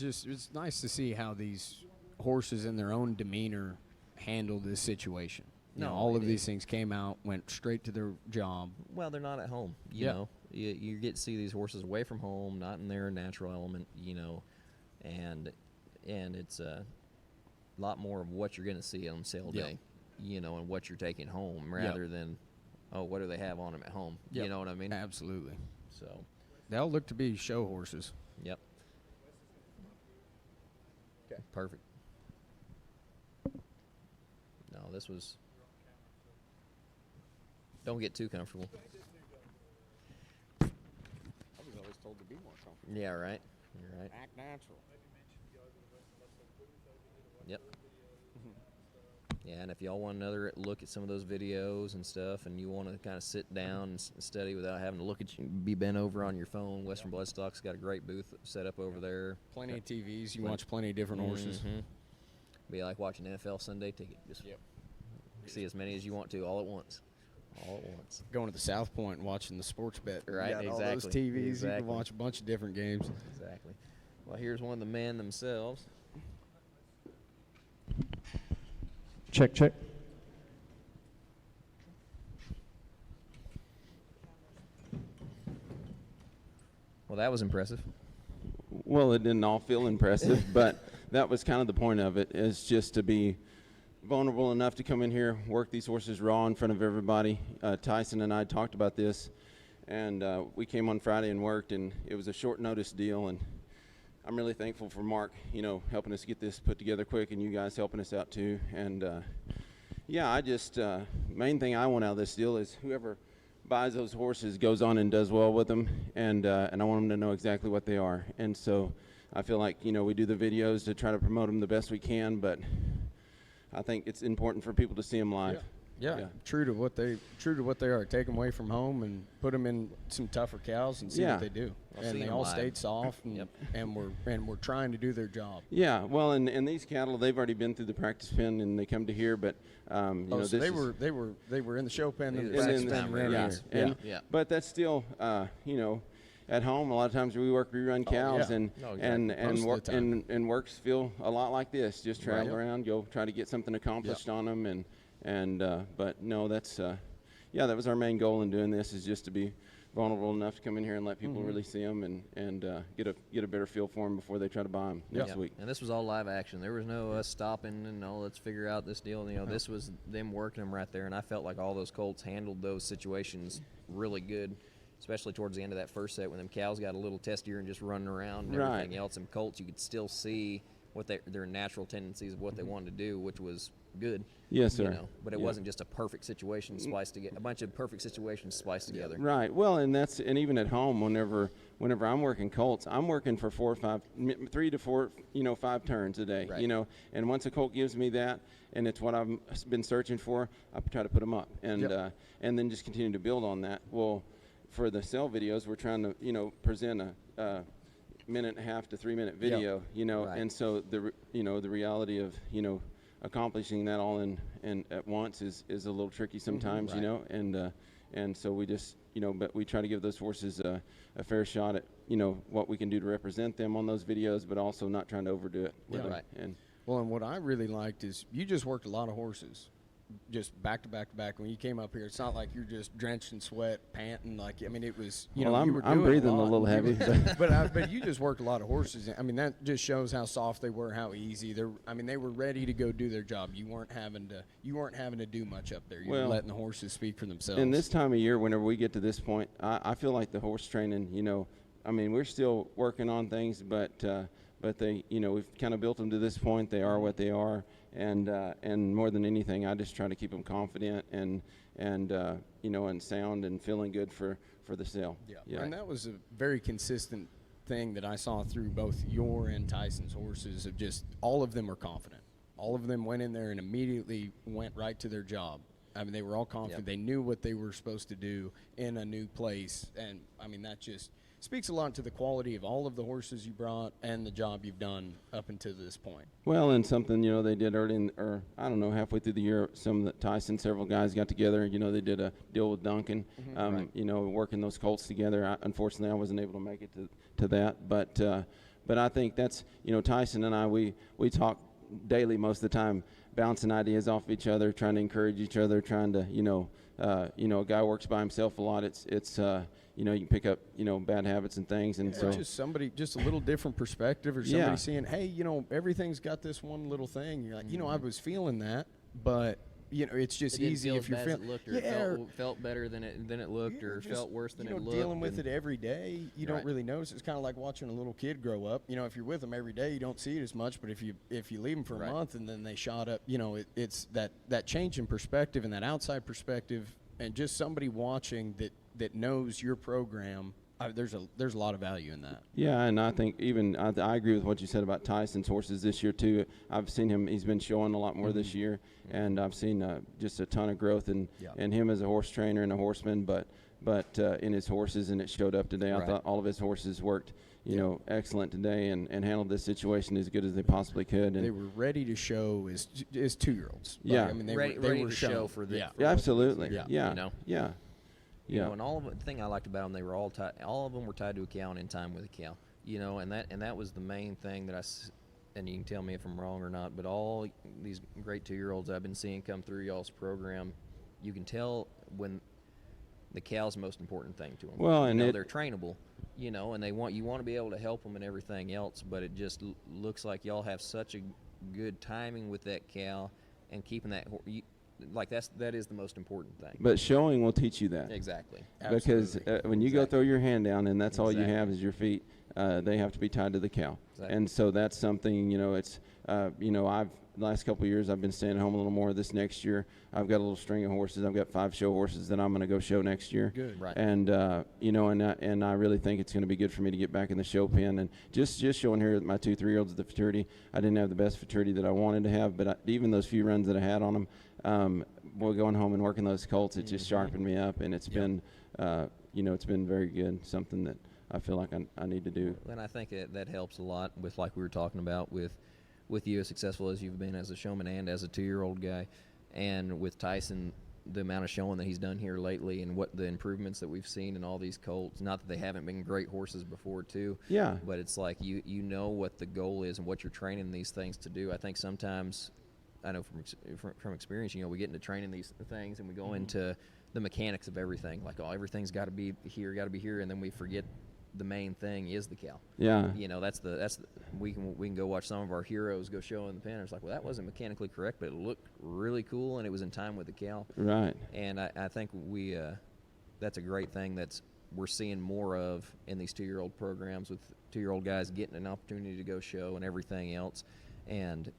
It's nice to see how these horses in their own demeanor handle this situation. All of these things came out, went straight to their job. Well, they're not at home. You know, you get to see these horses away from home, not in their natural element. And it's a lot more of what you're going to see on sale day. And what you're taking home rather than, what do they have on them at home? You know what I mean? Absolutely. So they all look to be show horses. Yep. Okay. Perfect. No, this was. Don't get too comfortable. I was always told to be more comfortable. Yeah, right. You're right. Act natural. Yep. Yeah, and if y'all want another look at some of those videos and stuff, and you want to kind of sit down and study without having to look at you, be bent over on your phone, Western Bloodstock's got a great booth set up over there. Plenty of TVs. You watch plenty of different horses. Be like watching NFL Sunday Ticket. Just see as many as you want to all at once. All at once. Going to the South Point and watching the sports bet. Right, exactly. All those TVs, you can watch a bunch of different games. Exactly. Well, here's one of the men themselves. Check, check. Well, that was impressive. Well, it didn't all feel impressive, but that was kind of the point of it, is just to be vulnerable enough to come in here, work these horses raw in front of everybody. Tyson and I talked about this, and we came on Friday and worked, and it was a short notice deal, and I'm really thankful for Mark, helping us get this put together quick, and you guys helping us out too. And I just main thing I want out of this deal is whoever buys those horses goes on and does well with them, and I want them to know exactly what they are. And so I feel like we do the videos to try to promote them the best we can, but I think it's important for people to see them live. Yeah. True to what they are. Take them away from home and put them in some tougher cows and see what they do. And they all stayed soft, and we're trying to do their job. Yeah, well, and these cattle, they've already been through the practice pen and they come to here, but so they were in the show pen and the practice pen ran here. But that's still at home, a lot of times we work rerun cows and works feel a lot like this. Just travel around, go try to get something accomplished on them, but no, that's that was our main goal in doing this, is just to be vulnerable enough to come in here and let people really see them and get a better feel for them before they try to buy them next week. And this was all live action. There was no us stopping and let's figure out this deal. This was them working them right there, and I felt like all those colts handled those situations really good. Especially towards the end of that first set when them cows got a little testier and just running around and everything else. And colts, you could still see what their natural tendencies of what they wanted to do, which was good. Yes, sir. But it wasn't just a perfect situation spliced together, a bunch of perfect situations spliced together. Right. Well, and even at home, whenever I'm working colts, I'm working for 3 to 4, 5 turns a day. Right. And once a colt gives me that, and it's what I've been searching for, I try to put them up, and then just continue to build on that. Well, for the sell videos, we're trying to present a minute and a half to 3 minute video, and so the reality of accomplishing that all in at once is a little tricky sometimes, and so we just but we try to give those horses a fair shot at what we can do to represent them on those videos, but also not trying to overdo it with them. And what I really liked is you just worked a lot of horses. Just back to back to back. When you came up here, it's not like you're just drenched in sweat, panting. It was. I'm breathing a little heavy, but you just worked a lot of horses. That just shows how soft they were, how easy they were ready to go do their job. You weren't having to do much up there. You were letting the horses speak for themselves. And this time of year, whenever we get to this point, I feel like the horse training. We're still working on things, but they, we've kind of built them to this point. They are what they are, and more than anything, I just try to keep them confident and sound and feeling good for the sale. Yeah. And that was a very consistent thing that I saw through both your and Tyson's horses. Of just all of them were confident. All of them went in there and immediately went right to their job. They were all confident. They knew what they were supposed to do in a new place, and that just speaks a lot to the quality of all of the horses you brought and the job you've done up until this point. Well, and something, they did early or I don't know, halfway through the year, several guys got together, they did a deal with Duncan, Right. working those colts together. Unfortunately, I wasn't able to make it to that, but I think that's, Tyson and I, we talk daily most of the time, bouncing ideas off of each other, trying to encourage each other, trying to, a guy works by himself a lot. It's you can pick up, bad habits and things. And so just a little different perspective, or somebody saying, hey, everything's got this one little thing. You're like, I was feeling that, but it's just easy if you're feeling. It felt better than it looked, or felt worse than it looked. Dealing with it every day, you don't really notice. It's kind of like watching a little kid grow up. If you're with them every day, you don't see it as much. But if you leave them for a month and then they shot up, it's that change in perspective and that outside perspective, and just somebody watching that knows your program. There's a lot of value in that. Yeah, and I think I agree with what you said about Tyson's horses this year too. I've seen him; he's been showing a lot more this year, and I've seen just a ton of growth in him as a horse trainer and a horseman, but in his horses, and it showed up today. I thought all of his horses worked, excellent today, and handled this situation as good as they possibly could. And they were ready to show as 2-year-olds. Yeah, they ready were to show for the absolutely. Yeah. Yeah. And the thing I liked about them, they were all of them were tied to a cow and in time with a cow. And that was the main thing that and you can tell me if I'm wrong or not, but all these great 2-year-olds I've been seeing come through y'all's program, you can tell when the cow's the most important thing to them. Well, and they're trainable, and you want to be able to help them and everything else, but it just looks like y'all have such a good timing with that cow and keeping that that is the most important thing. But showing will teach you that. Exactly. Because when you go throw your hand down and that's all you have is your feet, they have to be tied to the cow. Exactly. And so that's something, it's, the last couple of years I've been staying at home a little more. This next year I've got a little string of horses. I've got 5 show horses that I'm going to go show next year. Good. Right. And, and I really think it's going to be good for me to get back in the show pen. And just showing here my 2 3-year-olds at the Futurity, I didn't have the best Futurity that I wanted to have, but even those few runs that I had on them, going home and working those colts, it just sharpened me up, and it's been, it's been very good, something that I feel like I need to do. And I think that helps a lot with, like we were talking about, with you as successful as you've been as a showman and as a 2-year-old guy, and with Tyson, the amount of showing that he's done here lately and what the improvements that we've seen in all these colts. Not that they haven't been great horses before too. Yeah. But it's like you know what the goal is and what you're training these things to do. I think sometimes, I know from experience, we get into training these things and we go into the mechanics of everything. Like, everything's got to be here, and then we forget the main thing is the cow. Yeah. We can go watch some of our heroes go show in the pen. It's like, well, that wasn't mechanically correct, but it looked really cool and it was in time with the cow. Right. And I think that's a great thing we're seeing more of in these 2-year-old programs, with 2-year-old guys getting an opportunity to go show and everything else. And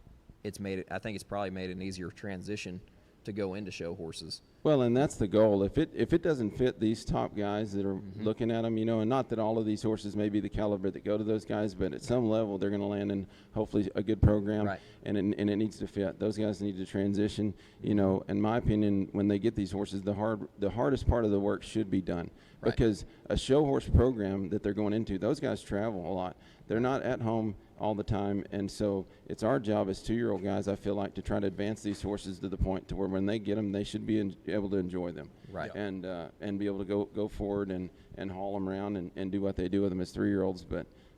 I think it's probably made an easier transition to go into show horses. Well, and that's the goal. If it doesn't fit these top guys that are looking at them, and not that all of these horses may be the caliber that go to those guys, but at some level they're going to land in hopefully a good program, right. and it needs to fit. Those guys need to transition. In my opinion, when they get these horses, the hardest part of the work should be done. Right. Because a show horse program that they're going into, those guys travel a lot. They're not at home all the time, and so it's our job as 2-year-old guys, I feel like, to try to advance these horses to the point to where when they get them, they should be able to enjoy them, right? And be able to go forward and haul them around and do what they do with them as 3-year-olds.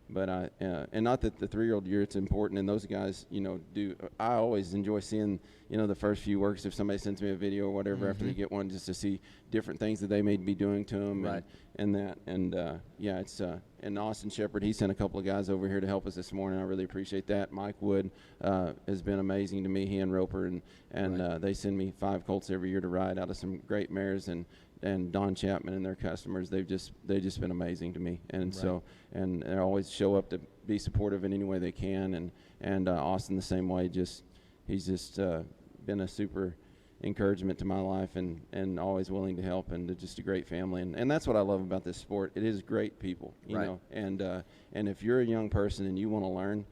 But I and not that the 3-year-old year it's important, and those guys do. I always enjoy seeing the first few works. If somebody sends me a video or whatever after they get one, just to see different things that they may be doing to them, right. It's and Austin Shepard, he sent a couple of guys over here to help us this morning. I really appreciate that. Mike Wood has been amazing to me. He and Roper and right. They send me 5 colts every year to ride out of some great mares, and Don Chapman and their customers, they've just been amazing to me, and right. So and they always show up to be supportive in any way they can, and Austin the same way. He's just been a super encouragement to my life, and always willing to help, and just a great family, and that's what I love about this sport. It is great people, you right. know, and if you're a young person and you want to learn,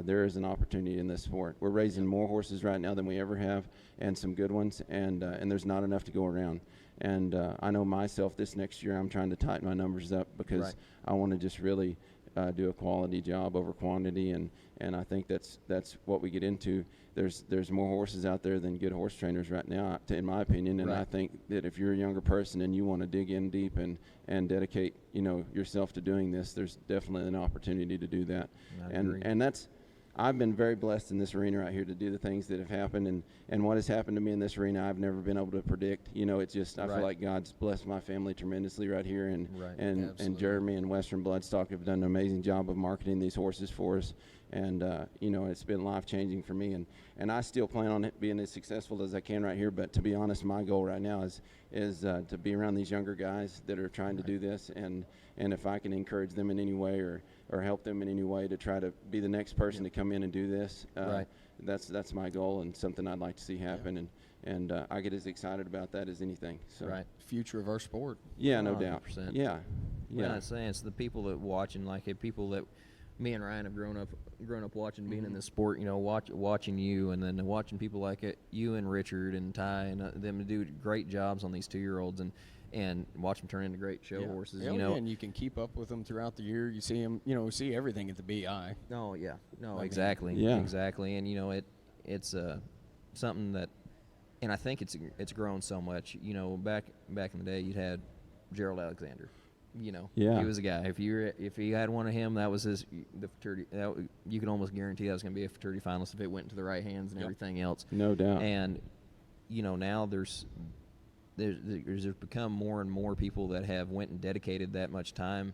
there is an opportunity in this sport. We're raising more horses right now than we ever have, and some good ones, and there's not enough to go around. And I know myself this next year I'm trying to tighten my numbers up because Right. I want to just really do a quality job over quantity, and I think that's what we get into. There's more horses out there than good horse trainers right now, in my opinion. And Right. I think that if you're a younger person and you want to dig in deep and dedicate yourself to doing this, there's definitely an opportunity to do that. I agree. And that's I've been very blessed in this arena right here to do the things that have happened, and what has happened to me in this arena I've never been able to predict. It's just I Right. feel like God's blessed my family tremendously right here, and Right. and Absolutely. Jeremy and Western Bloodstock have done an amazing job of marketing these horses for us, and it's been life changing for me, and I still plan on it being as successful as I can right here. But to be honest, my goal right now is to be around these younger guys that are trying to do this, and if I can encourage them in any way or help them in any way to try to be the next person to come in and do this. Right. That's my goal and something I'd like to see happen, and I get as excited about that as anything. So. Right. Future of our sport. Yeah, no doubt. 100%. Yeah. Yeah, I'm saying it's the people that watching, like people that me and Ryan have grown up watching, being in this sport. Watching you, and then watching people like you and Richard and Ty and them do great jobs on these 2-year-olds, and watch them turn into great show horses. Yeah, and you can keep up with them throughout the year. You see them, see everything at the BI. Oh yeah, no, I mean, exactly, yeah. exactly, and it's something that, and I think it's grown so much. Back in the day, you'd had Gerald Alexander. Yeah. He was a guy. If you had one of him, that was the Futurity. You could almost guarantee that was going to be a Futurity finalist if it went into the right hands and everything else. No doubt. And now there's become more and more people that have went and dedicated that much time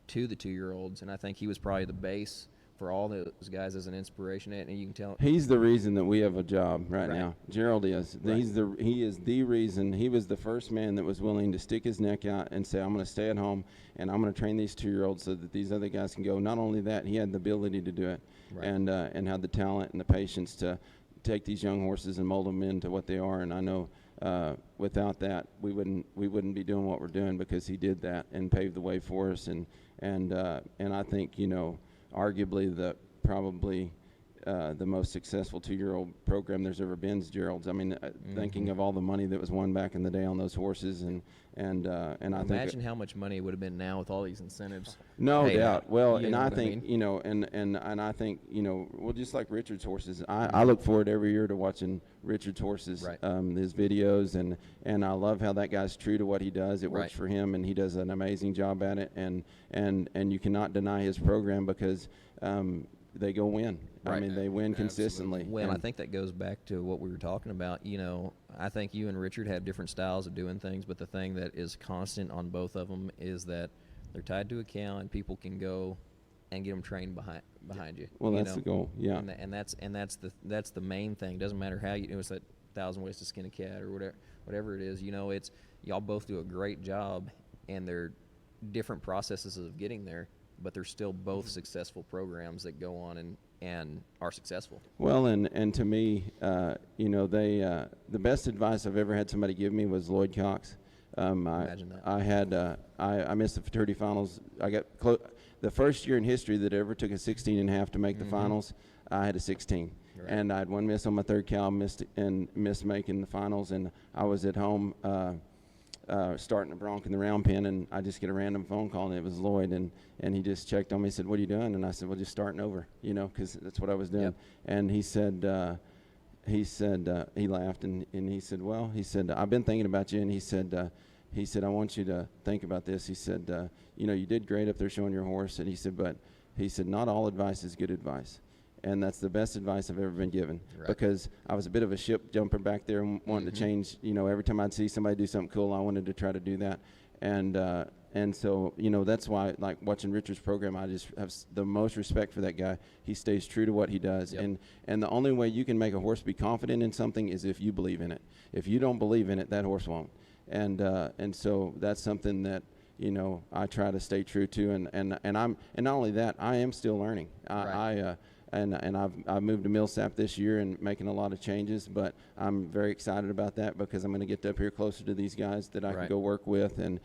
to the 2-year-olds, and I think he was probably the base for all those guys as an inspiration. And you can tell He's the reason that we have a job right Right. now. Gerald is. Right. He is the reason. He was the first man that was willing to stick his neck out and say, I'm going to stay at home and I'm going to train these 2-year-olds so that these other guys can go. Not only that, he had the ability to do it, Right. and had the talent and the patience to take these young horses and mold them into what they are. And I know without that, we wouldn't be doing what we're doing, because he did that and paved the way for us. And I think arguably probably the most successful 2-year-old program there's ever been is Gerald's. I mean, thinking of all the money that was won back in the day on those horses, and I imagine think how much money it would have been now with all these incentives. no Hey, doubt. Well, you and know I what I think mean? and I think well, just like Richard's horses, I look forward every year to watching Richard's horses, Right. His videos, and I love how that guy's true to what he does. It works Right. for him, and he does an amazing job at it, and you cannot deny his program, because they go win. I Right. mean, they win Absolutely. consistently. Well, I and- think that goes back to what we were talking about. I think you and Richard have different styles of doing things, but the thing that is constant on both of them is that they're tied to a cow, and people can go and get them trained behind you. Well, you that's know? the goal. Yeah. And that's the main thing. Doesn't matter how it's that 1,000 ways to skin a cat or whatever it is. It's y'all both do a great job, and they're different processes of getting there, but they're still both successful programs that go on and are successful. Well, and to me, the best advice I've ever had somebody give me was Lloyd Cox. Imagine that. I had I missed the Futurity finals. I got the first year in history that ever took a 16 and a half to make the finals. I had a 16, Right. and I had one miss on my third cow, missed making the finals, and I was at home starting a bronc in the round pen, and I just get a random phone call, and it was Lloyd, and he just checked on me. He said, "What are you doing?" And I said, "Well, just starting over, because that's what I was doing." Yep. And he said he laughed, and he said, "Well," he said, "I've been thinking about you," and he said, "I want you to think about this." He said, "You did great up there showing your horse," and he said, "But," he said, "not all advice is good advice." And that's the best advice I've ever been given, Right. because I was a bit of a ship jumper back there and wanting to change. Every time I'd see somebody do something cool, I wanted to try to do that. And so, that's why, like, watching Richard's program, I just have the most respect for that guy. He stays true to what he does. Yep. And the only way you can make a horse be confident in something is if you believe in it. If you don't believe in it, that horse won't. And so that's something that, I try to stay true to. And not only that, I am still learning. Right. I've moved to Millsap this year and making a lot of changes, but I'm very excited about that, because I'm going to get up here closer to these guys that I can Right. go work with and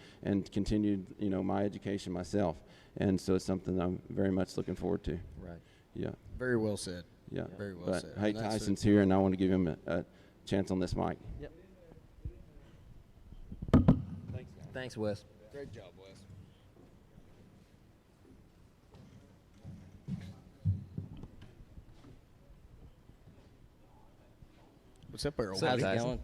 continue my education myself. And so it's something I'm very much looking forward to. Right. Yeah, Very well said. yeah. Very well But said. hey, And that's Tyson's here, and I want to give him a chance on this mic. Yep. Thanks, Wes. Great job, Wes. What's up, Earl? What's up, How's it Tyson? going?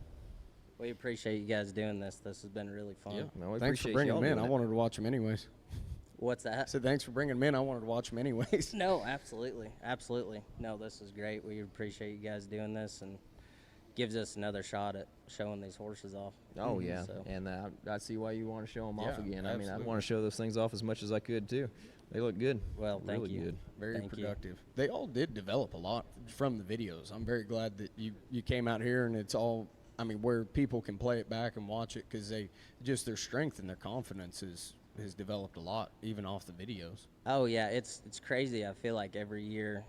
We appreciate you guys doing this. This has been really fun. Yeah. No, we Thanks for appreciate bringing y'all them in. doing I it. wanted to watch them anyways. What's I that? said thanks for bringing them in. I wanted to watch them anyways. No, absolutely. Absolutely. No, this is great. We appreciate you guys doing this and gives us another shot at showing these horses off. Oh yeah, So, and I see why you want to show them off Yeah, again. I mean, I absolutely. want to show those things off as much as I could too. They look good. well, thank really you. good. Very Thank you. productive. They all did develop a lot from the videos. I'm very glad that you came out here and it's all, I mean, where people can play it back and watch it because they just their strength and their confidence has developed a lot even off the videos. Oh yeah, it's crazy. I feel like every year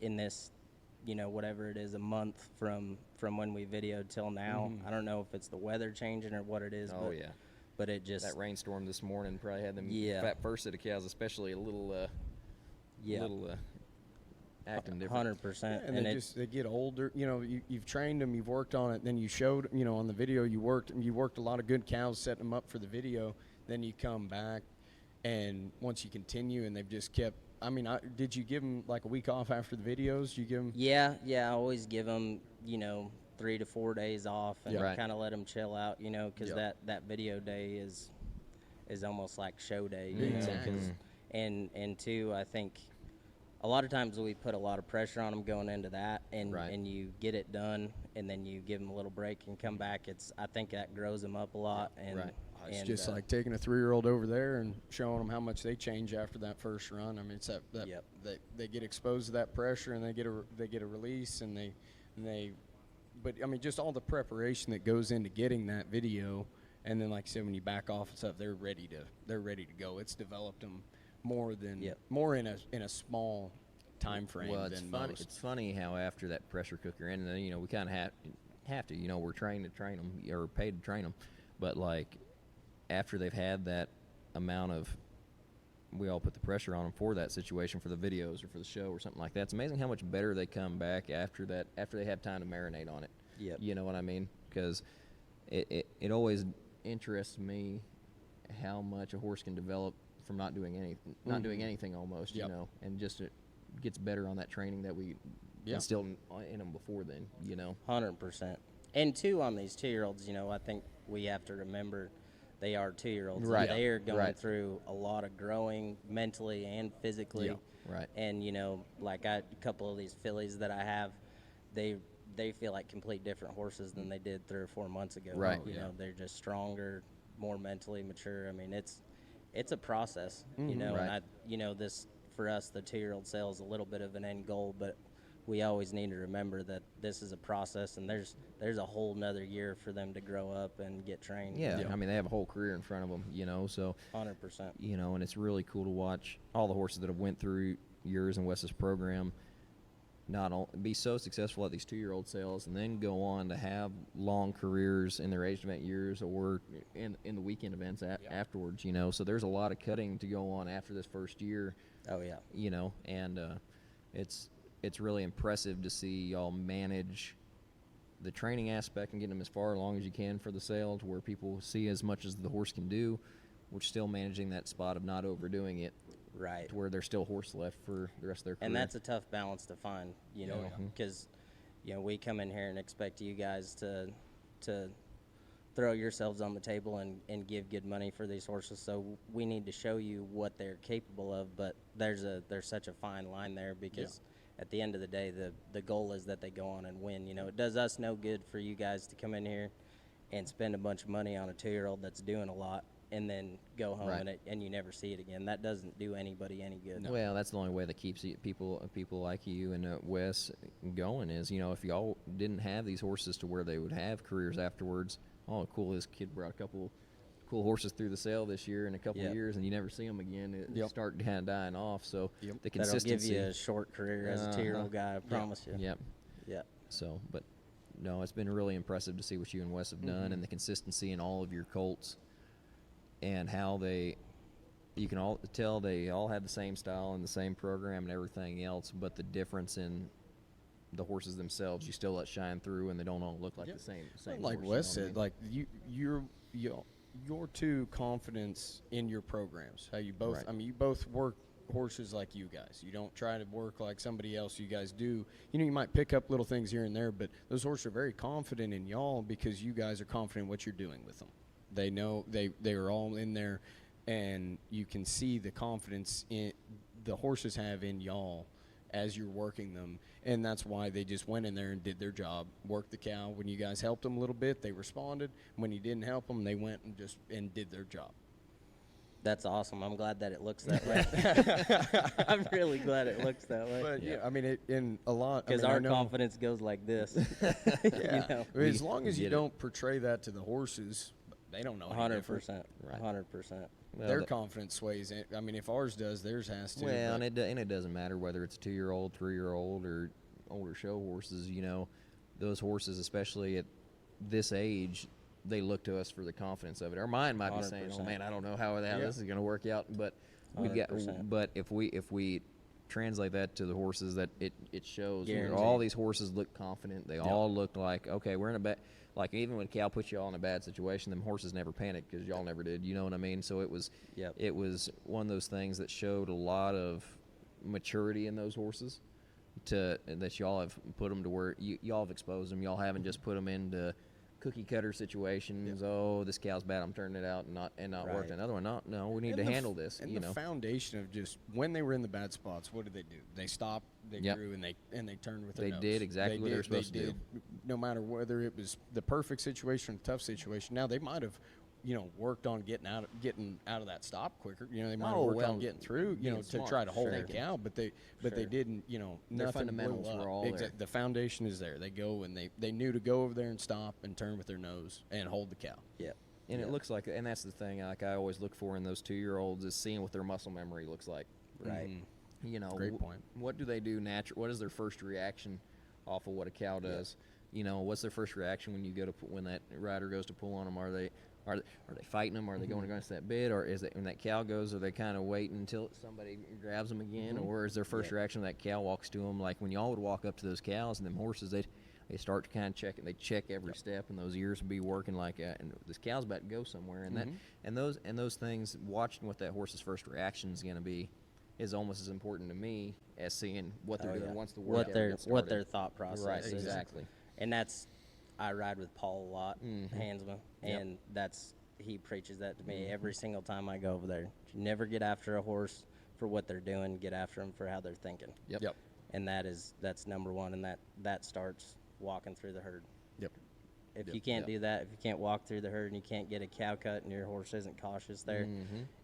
in this, whatever it is, a month from when we videoed till now. I don't know if it's the weather changing or what it is. Oh but, yeah, but it just that rainstorm this morning probably had them Yeah. first set of cows, especially a little, yeah, acting different. 100%. And they get older. You've trained them, you've worked on it. Then you showed, on the video you worked a lot of good cows, setting them up for the video. Then you come back, and once you continue, and they've just kept. I mean, did you give them like a week off after the videos? You give them. Yeah, I always give them, 3 to 4 days off and Yeah. Right. kind of let them chill out, because Yeah. that video day is almost like show day, Exactly. and two, I think a lot of times we put a lot of pressure on them going into that, and Right. and you get it done, and then you give them a little break and come back. I think that grows them up a lot, and Right. It's and, just like taking a 3-year-old over there and showing them how much they change after that first run. I mean, it's that Yep. they get exposed to that pressure and they get a release and they. But I mean, just all the preparation that goes into getting that video, and then like I said, when you back off and stuff, they're ready to go. It's developed them more than Yep. more in a small time frame Well, it's than funny. most. It's funny how after that pressure cooker, and then we kind of have to. We're trained to train them or paid to train them, but like after they've had that amount of, we all put the pressure on them for that situation, for the videos or for the show or something like that. It's amazing how much better they come back after that, after they have time to marinate on it. Yep. You know what I mean? Because it always interests me how much a horse can develop from not doing anything almost, Yep. and just it gets better on that training that we Yeah. instilled in them before then, 100%. And two, on these 2-year-olds, I think we have to remember they are 2-year-olds. Right. They are going Right. through a lot of growing mentally and physically. Yeah. Right. And, like a couple of these fillies that I have, they feel like complete different horses than they did 3 or 4 months ago. Right. You know, they're just stronger, more mentally mature. I mean, it's a process, Right. and this, for us, the 2-year-old sale is a little bit of an end goal, but we always need to remember that this is a process, and there's a whole nother year for them to grow up and get trained. Yeah. I mean, they have a whole career in front of them, so 100%. and it's really cool to watch all the horses that have went through yours and Wes's program not only be so successful at these 2-year-old sales and then go on to have long careers in their age event years or in the weekend events afterwards, so there's a lot of cutting to go on after this first year, Oh, yeah. and it's really impressive to see y'all manage the training aspect and get them as far along as you can for the sale to where people see as much as the horse can do, which still managing that spot of not overdoing it Right. to where there's still horse left for the rest of their career. And that's a tough balance to find, because, we come in here and expect you guys to throw yourselves on the table and give good money for these horses. So we need to show you what they're capable of, but there's such a fine line there because at the end of the day, the goal is that they go on and win. It does us no good for you guys to come in here and spend a bunch of money on a 2-year-old that's doing a lot and then go home Right. and you never see it again. That doesn't do anybody any good. Well, that's the only way that keeps people like you and Wes going is, if y'all didn't have these horses to where they would have careers afterwards. Oh, cool! This kid brought a couple cool horses through the sale this year in a couple of years, and you never see them again. It start kind of dying off. So the That'll consistency. give you a short career as a 2-year-old guy, I promise you. Yep. Yeah. So, but no, it's been really impressive to see what you and Wes have done and the consistency in all of your colts and how you can all tell they all have the same style and the same program and everything else, but the difference in the horses themselves, you still let shine through and they don't all look like the same Like horse, Wes you know said, what like your two confidence in your programs. How you both, Right. I mean, you both work horses like you guys. You don't try to work like somebody else. You guys do. You know, you might pick up little things here and there, but those horses are very confident in y'all because you guys are confident in what you're doing with them. They know they are all in there, and you can see the confidence in the horses have in y'all as you're working them, and that's why they just went in there and did their job, worked the cow. When you guys helped them a little bit, they responded. When you didn't help them, they went and did their job. That's awesome. I'm glad that it looks that way. I'm really glad it looks that way. But yeah, I mean, in a lot, Because I mean, our I know- confidence goes like this. Yeah, know. I mean, as long as you get it. don't portray that to the horses, they don't know. any different. 100%. Right. 100%. Well, Their that- confidence sways. I mean, if ours does, theirs has to. Well, but- and it doesn't matter whether it's a 2-year-old, 3-year-old, or older show horses. You know, those horses, especially at this age, they look to us for the confidence of it. Our mind might be saying, "Oh 100%. man, I don't know how Yeah. this is going to work out," but we've got. 100%. But if we translate that to the horses, that it shows. You know, Guaranteed. all these horses look confident. They all look like, okay, we're in a bad. Like even when Cal puts y'all in a bad situation, them horses never panicked because y'all never did. You know what I mean? So it was. Yep. It was one of those things that showed a lot of maturity in those horses. That y'all have put them to where y'all have exposed them. Y'all haven't just put them into cookie cutter situations. Oh, this cow's bad. I'm turning it out and not Right. working. Another one, no, we need And to the handle this. And You the know, foundation of just when they were in the bad spots, what did they do? They stopped, they Yep. grew, and they turned with their They nose. did exactly what they were supposed to do. No matter whether it was the perfect situation or the tough situation. Now they might have, worked on getting out of that stop quicker. They might have Oh, worked well, on getting through, being to smart, try to hold sure. that cow, but they didn't. Nothing blew fundamentals up. were all there. The foundation is there. They go and they knew to go over there and stop and turn with their nose and hold the cow. Yep. and it looks like, and that's the thing. Like I always look for in those 2-year-olds is seeing what their muscle memory looks like. Right. Mhm. You know, Great point. What do they do natural? What is their first reaction off of what a cow does? You know, what's their first reaction when you go to when that rider goes to pull on them? Are they fighting them? Are they going against that bit? Or is it when that cow goes? Are they kind of waiting until somebody grabs them again? Or is their first reaction when that cow walks to them? Like when y'all would walk up to those cows and them horses, they start to kind of check it. They check every step, and those ears would be working like, and this cow's about to go somewhere. And that and those things, watching what that horse's first reaction is going to be, is almost as important to me as seeing what they're doing once the workout what their gets what started. their thought process Right, is. exactly. And that's I ride with Paul a lot, handsman, Yep. and he preaches that to me every single time I go over there. Never get after a horse for what they're doing. Get after them for how they're thinking. Yep. And that's number one, and that starts walking through the herd. Yep. If you can't do that, if you can't walk through the herd and you can't get a cow cut and your horse isn't cautious there,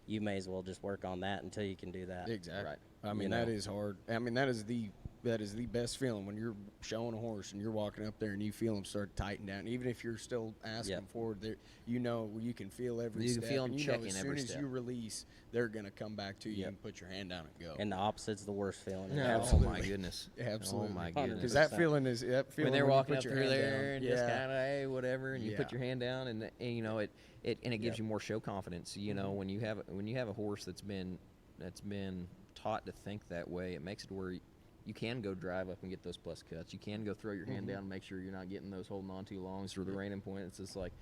you may as well just work on that until you can do that. Exactly. Right. I mean, that is hard. I mean, that is the best feeling when you're showing a horse and you're walking up there and you feel them start to tighten down. Even if you're still asking Yep. forward, there, you can feel every You can step. feel 'em and checking as every soon as step. you release, they're gonna come back to you Yep. and put your hand down and go. And the opposite's the worst feeling. Oh Absolutely. my goodness. Absolutely. Oh my 100%. goodness. Because that feeling is When they're you walking put up your through hand there down. and just kind of hey whatever, and you put Yeah. your hand down, and you know it gives you more show confidence. You know, when you have a horse that's been taught to think that way, it makes it where you can go drive up and get those plus cuts. You can go throw your hand down and make sure you're not getting those holding on too longs or the reining point. It's just like,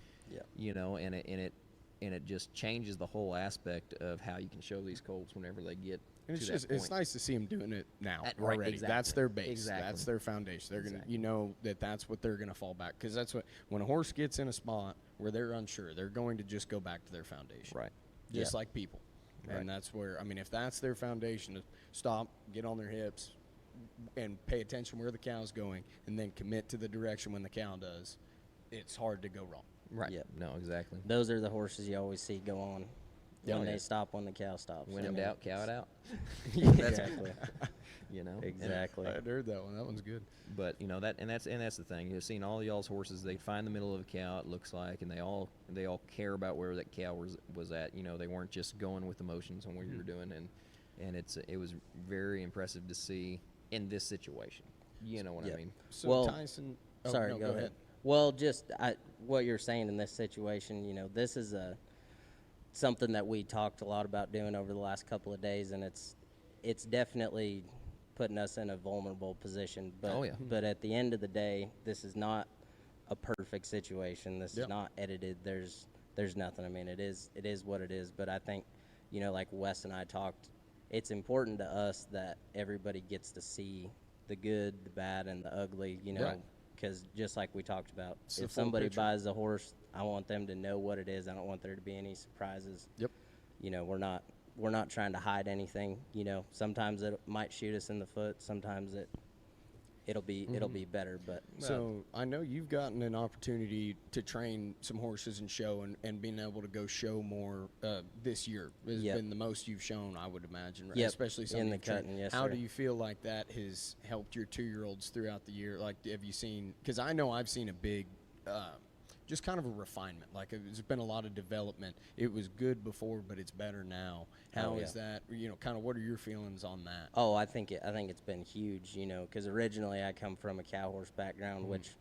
you know, and it just changes the whole aspect of how you can show these colts whenever they get And it's to just that it's point. nice to see them doing it now Right, already. exactly. That's their base. Exactly. That's their foundation. They're gonna, Exactly. that's what they're gonna fall back, because that's what when a horse gets in a spot where they're unsure, they're going to just go back to their foundation. Right. Just Yeah. like people. Right. And that's where, I mean, if that's their foundation, to stop, get on their hips, and pay attention where the cow's going, and then commit to the direction when the cow does, it's hard to go wrong. Right. Yep. No, exactly. Those are the horses you always see go on when Oh, they yeah. stop when the cow stops. When in doubt, cow it out. Exactly. You know. Exactly. I heard that one. That one's good. But you know that's the thing. You've seen all y'all's horses. They find the middle of a cow. It looks like, and they all care about where that cow was at. You know, they weren't just going with emotions on what you were doing, and it was very impressive to see in this situation. You know what I Yep. mean? So Well, Tyson, Sorry, no, go ahead. Well, just what you're saying in this situation, you know, this is something that we talked a lot about doing over the last couple of days, and it's definitely putting us in a vulnerable position. But, Oh, yeah. But at the end of the day, this is not a perfect situation. This Yep. is not edited. There's there's nothing. I mean, it is what it is. But I think, you know, like Wes and I talked, it's important to us that everybody gets to see the good, the bad, and the ugly, you know, Right. because just like we talked about, It's the if full somebody picture. buys a horse, I want them to know what it is. I don't want there to be any surprises. Yep. You know, we're not trying to hide anything. You know, sometimes it might shoot us in the foot. Sometimes it'll be better. But So I know you've gotten an opportunity to train some horses and show, and being able to go show more this year has Yep. been the most you've shown, I would imagine, right? Yep, Especially some in you've the trained. cutting, yes, How sir. do you feel like that has helped your 2-year-olds throughout the year? Like, have you seen? Because I know I've seen a big. Just kind of a refinement. Like, there's been a lot of development. It was good before, but it's better now. How is that? You know, kind of what are your feelings on that? oh, I think it's been huge. You know, because originally I come from a cow horse background, which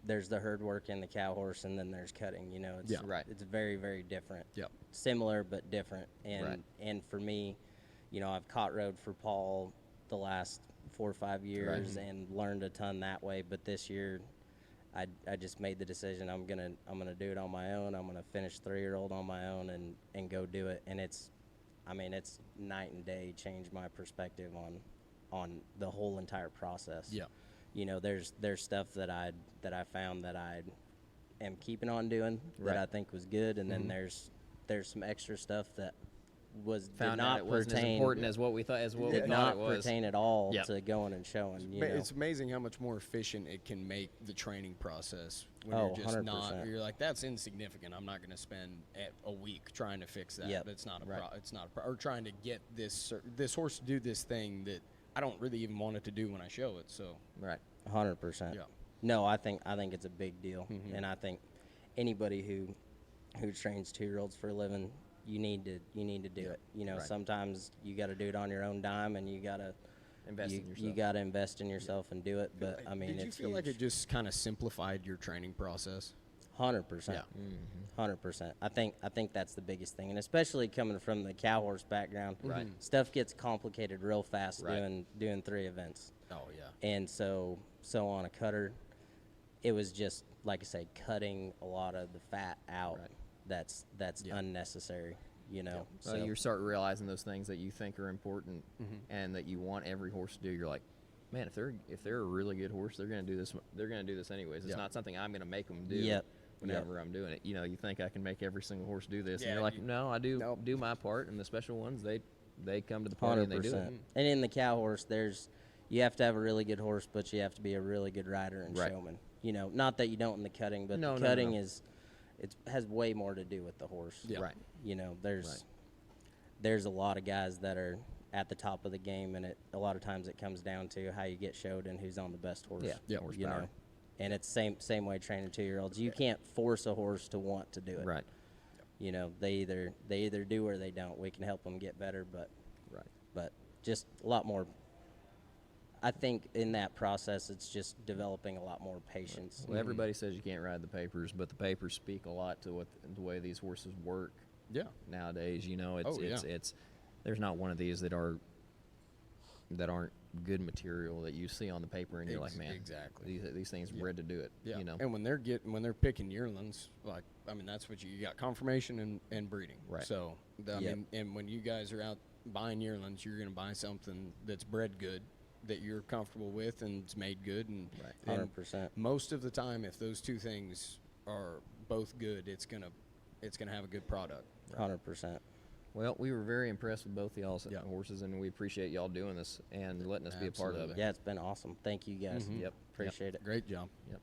there's the herd work and the cow horse, and then there's cutting. You know, it's Yeah. Right. It's very, very different. Yep. Similar but different. And Right. and for me, you know, I've caught rode for Paul the last 4 or 5 years and learned a ton that way. But this year, I just made the decision I'm gonna do it on my own. I'm gonna finish 3-year-old on my own and go do it. And it's night and day changed my perspective on the whole entire process. Yeah. You know, there's stuff that I found that I am keeping on doing Right. that I think was good, and then there's some extra stuff that did Found out not it wasn't as pertain important as what we thought we did thought not it was. pertain at all Yep. to going and showing. You know? It's amazing how much more efficient it can make the training process when Oh, you're just not. 100%. You're like, that's insignificant. I'm not going to spend a week trying to fix that. Yep. It's not a. Right. It's not a. Or trying to get this horse to do this thing that I don't really even want it to do when I show it. So. Right. 100%. Yeah. No, I think it's a big deal, and I think anybody who trains 2-year-olds for a living, you need to do it. You know, Right. sometimes you got to do it on your own dime, and you got to Invest in You yourself. got to invest in yourself and do it. But I mean, did you it's feel like huge. it just kind of simplified your training process? 100%. 100%. I think that's the biggest thing, and especially coming from the cow horse background, Right. stuff gets complicated real fast Right. doing 3 events. Oh yeah. And so on a cutter, it was just like I say, cutting a lot of the fat out. Right. That's unnecessary. You know. So you start realizing those things that you think are important and that you want every horse to do. You're like, man, if they're a really good horse, they're gonna do this. They're gonna do this anyways. It's Yeah. not something I'm gonna make them do. Yep. Whenever I'm doing it, you know, you think I can make every single horse do this, Yeah, and you're like, you- no, I do Nope. do my part, and the special ones they come to the party and they do it. And in the cow horse, you have to have a really good horse, but you have to be a really good rider and Right. showman. You know, not that you don't in the cutting, but No, the no, cutting no. has way more to do with the horse. Yeah. Right. You know, Right. there's a lot of guys that are at the top of the game, and a lot of times it comes down to how you get showed and who's on the best horse. Yeah, Yeah. You horsepower. know, and it's same way training 2-year-olds. You can't force a horse to want to do it. Right. You know, they either do or they don't. We can help them get better, but just a lot more. I think in that process, it's just developing a lot more patience. Well, everybody says you can't ride the papers, but the papers speak a lot to the way these horses work Yeah. nowadays. You know, it's Oh, yeah. it's there's not one of these that aren't good material that you see on the paper and you're like, man, exactly. these things bred to do it. Yeah. You know, And when they're picking yearlings, like, I mean, that's what you got, confirmation and breeding. Right. So I Yep. mean, and when you guys are out buying yearlings, you're going to buy something that's bred good, that you're comfortable with, and it's made good. And Right. and 100%. most of the time, if those two things are both good, it's gonna have a good product. 100%. well, we were very impressed with both of y'all's Yeah. horses, and we appreciate y'all doing this and letting us be a part of it. Yeah, it's been awesome. Thank you guys. Yep. Appreciate it. Great job. Yep.